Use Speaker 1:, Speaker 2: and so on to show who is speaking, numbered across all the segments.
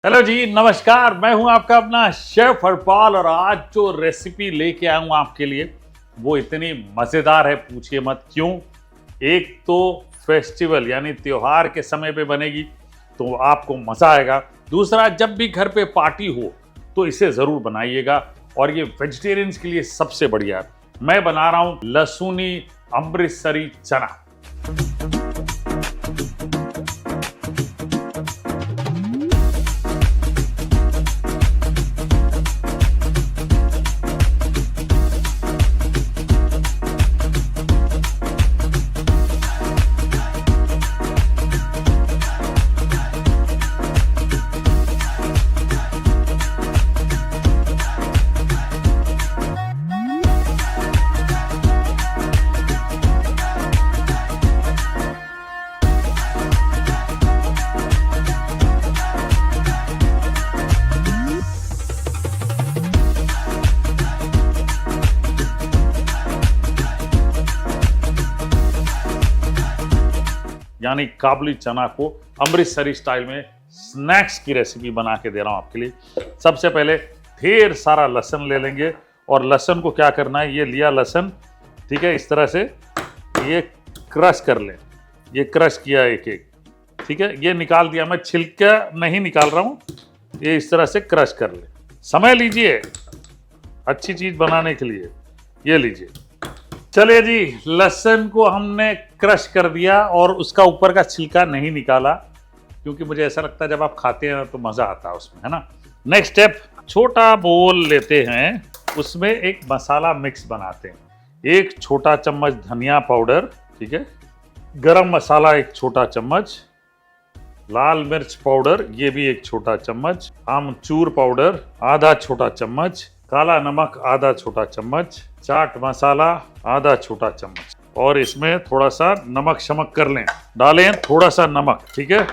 Speaker 1: Hello जी, नमस्कार। मैं हूं आपका अपना शेफ हरपाल और आज जो रेसिपी लेके आया हूं आपके लिए वो इतनी मज़ेदार है, पूछिए मत क्यों। एक तो फेस्टिवल यानी त्योहार के समय पे बनेगी तो आपको मज़ा आएगा। दूसरा, जब भी घर पे पार्टी हो तो इसे ज़रूर बनाइएगा और ये वेजिटेरियंस के लिए सबसे बढ़िया है। मैं बना रहा हूँ लहसुनी अमृतसरी चना। यानी काबुली चना को अमृतसरी स्टाइल में स्नैक्स की रेसिपी बना के दे रहा हूं आपके लिए। सबसे पहले ढेर सारा लहसुन ले लेंगे और लहसुन को क्या करना है, ये लिया लहसुन, ठीक है, इस तरह से ये क्रश कर लें। ये क्रश किया एक एक, ठीक है, ये निकाल दिया। मैं छिलका नहीं निकाल रहा हूँ, ये इस तरह से क्रश कर ले। समय लीजिए अच्छी चीज़ बनाने के लिए, ये लीजिए। चलिए जी, लहसुन को हमने क्रश कर दिया और उसका ऊपर का छिलका नहीं निकाला क्योंकि मुझे ऐसा लगता है जब आप खाते हैं तो मज़ा आता है उसमें, है ना। नेक्स्ट स्टेप, छोटा बोल लेते हैं, उसमें एक मसाला मिक्स बनाते हैं। एक छोटा चम्मच धनिया पाउडर, ठीक है, गरम मसाला एक छोटा चम्मच, लाल मिर्च पाउडर ये भी एक छोटा चम्मच, आमचूर पाउडर आधा छोटा चम्मच, काला नमक आधा छोटा चम्मच, चाट मसाला आधा छोटा चम्मच और इसमें थोड़ा सा नमक शमक कर लें, डालें थोड़ा सा नमक, ठीक है।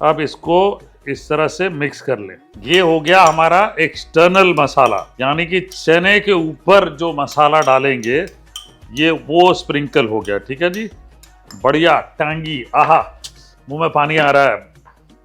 Speaker 1: अब इसको इस तरह से मिक्स कर लें। ये हो गया हमारा एक्सटर्नल मसाला, यानी कि चने के ऊपर जो मसाला डालेंगे ये वो स्प्रिंकल हो गया, ठीक है जी, बढ़िया टांगी, आहा, मुंह में पानी आ रहा है।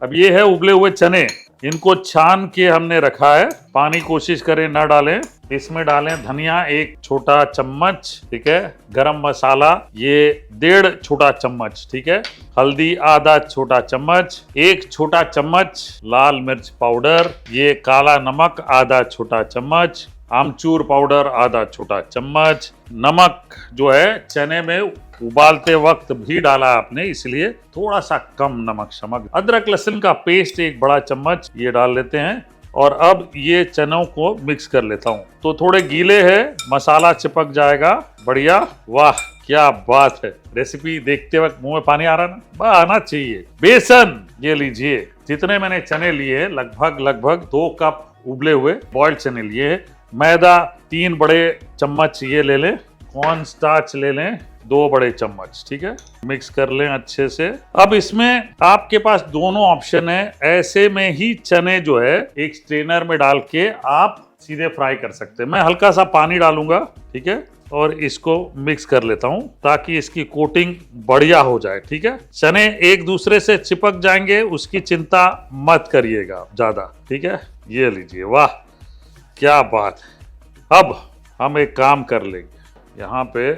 Speaker 1: अब ये है उबले हुए चने, इनको छान के हमने रखा है, पानी कोशिश करें ना डालें। इसमें डालें धनिया एक छोटा चम्मच, ठीक है, गरम मसाला ये 1.5 छोटा चम्मच, ठीक है, हल्दी आधा छोटा चम्मच, एक छोटा चम्मच लाल मिर्च पाउडर, ये काला नमक आधा छोटा चम्मच, आमचूर पाउडर आधा छोटा चम्मच, नमक जो है चने में उबालते वक्त भी डाला आपने इसलिए थोड़ा सा कम नमक शमक, अदरक लहसुन का पेस्ट एक बड़ा चम्मच ये डाल लेते हैं और अब ये चनों को मिक्स कर लेता हूँ। तो थोड़े गीले हैं, मसाला चिपक जाएगा, बढ़िया, वाह क्या बात है। रेसिपी देखते वक्त मुंह में पानी आ रहा ना, आना चाहिए। बेसन ये लीजिए, जितने मैंने चने लिए लगभग 2 कप उबले हुए बॉइल्ड चने लिए। मैदा 3 बड़े चम्मच ये ले लें, कॉर्न स्टार्च ले लें 2 बड़े चम्मच, ठीक है, मिक्स कर लें अच्छे से। अब इसमें आपके पास दोनों ऑप्शन है, ऐसे में ही चने जो है एक स्ट्रेनर में डाल के आप सीधे फ्राई कर सकते हैं। मैं हल्का सा पानी डालूंगा, ठीक है, और इसको मिक्स कर लेता हूं ताकि इसकी कोटिंग बढ़िया हो जाए, ठीक है। चने एक दूसरे से चिपक जाएंगे उसकी चिंता मत करिएगा ज्यादा, ठीक है। ये लीजिए, वाह क्या बात है। अब हम एक काम कर लेंगे, यहाँ पे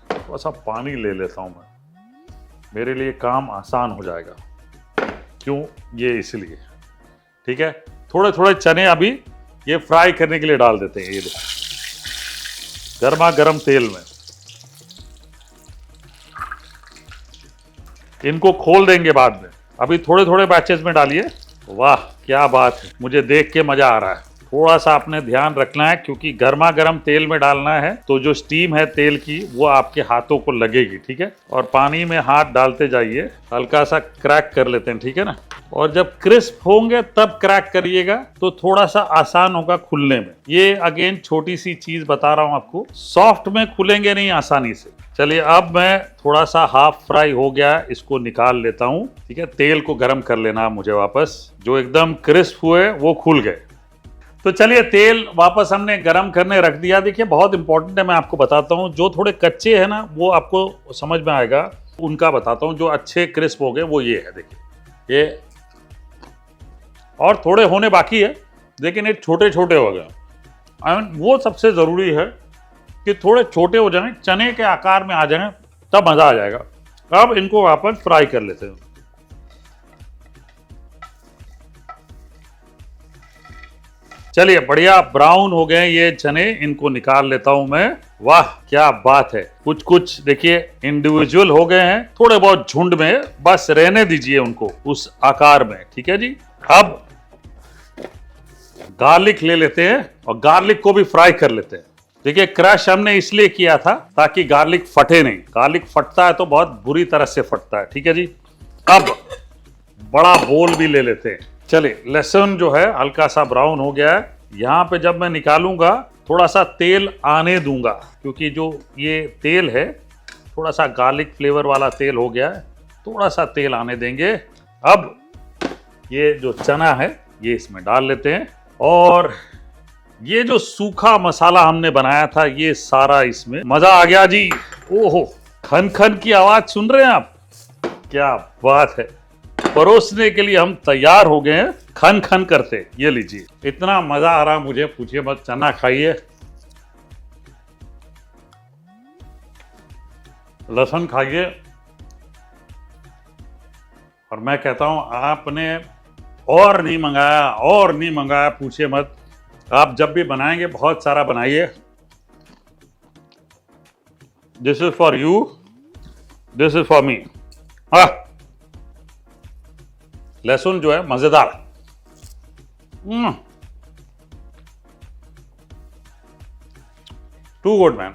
Speaker 1: थोड़ा सा पानी ले लेता हूँ मैं, मेरे लिए काम आसान हो जाएगा। क्यों, ये इसलिए, ठीक है। थोड़े थोड़े चने अभी ये फ्राई करने के लिए डाल देते हैं, ये देखो गर्मा गर्म तेल में, इनको खोल देंगे बाद में, अभी थोड़े थोड़े बैचेस में डालिए। वाह क्या बात है, मुझे देख के मजा आ रहा है। थोड़ा सा आपने ध्यान रखना है क्योंकि गर्मा गर्म तेल में डालना है तो जो स्टीम है तेल की वो आपके हाथों को लगेगी, ठीक है। और पानी में हाथ डालते जाइए, हल्का सा क्रैक कर लेते हैं, ठीक है ना। और जब क्रिस्प होंगे तब क्रैक करिएगा तो थोड़ा सा आसान होगा खुलने में। ये अगेन छोटी सी चीज बता रहा हूं आपको, सॉफ्ट में खुलेंगे नहीं आसानी से। चलिए अब मैं थोड़ा सा हाफ फ्राई हो गया, इसको निकाल लेता हूँ, ठीक है। तेल को गर्म कर लेना मुझे वापस, जो एकदम क्रिस्प हुए वो खुल गए। तो चलिए तेल वापस हमने गरम करने रख दिया। देखिए बहुत इंपॉर्टेंट है, मैं आपको बताता हूँ, जो थोड़े कच्चे हैं ना वो आपको समझ में आएगा, उनका बताता हूँ। जो अच्छे क्रिस्प हो गए वो ये है, देखिए ये और थोड़े होने बाकी है, लेकिन ये छोटे छोटे हो गए। वो सबसे ज़रूरी है कि थोड़े छोटे हो जाएं, चने के आकार में आ जाएं, तब मज़ा आ जाएगा। अब इनको वापस फ्राई कर लेते हैं। चलिए, बढ़िया ब्राउन हो गए ये चने, इनको निकाल लेता हूं मैं। वाह क्या बात है। कुछ कुछ देखिए इंडिविजुअल हो गए हैं, थोड़े बहुत झुंड में, बस रहने दीजिए उनको उस आकार में। ठीक है जी। अब गार्लिक ले लेते हैं और गार्लिक को भी फ्राई कर लेते हैं। देखिए, क्रश हमने इसलिए किया था ताकि गार्लिक फटे नहीं। गार्लिक फटता है तो बहुत बुरी तरह से फटता है। ठीक है जी। अब बड़ा बोल भी ले लेते हैं। चलिए, लहसुन जो है हल्का सा ब्राउन हो गया है। यहाँ पे जब मैं निकालूंगा थोड़ा सा तेल आने दूंगा, क्योंकि जो ये तेल है थोड़ा सा गार्लिक फ्लेवर वाला तेल हो गया है। थोड़ा सा तेल आने देंगे। अब ये जो चना है ये इसमें डाल लेते हैं, और ये जो सूखा मसाला हमने बनाया था ये सारा इसमें। मजा आ गया जी। ओहो, खन खन की आवाज सुन रहे हैं आप? क्या बात है। परोसने के लिए हम तैयार हो गए हैं, खन खन करते। ये लीजिए, इतना मजा आ रहा मुझे, पूछिए मत। चना खाइए, लहसुन खाइए, और मैं कहता हूं आपने और नहीं मंगाया, पूछिए मत। आप जब भी बनाएंगे बहुत सारा बनाइए। This is for you, this is for me. लहसुन जो है मजेदार। Too good man.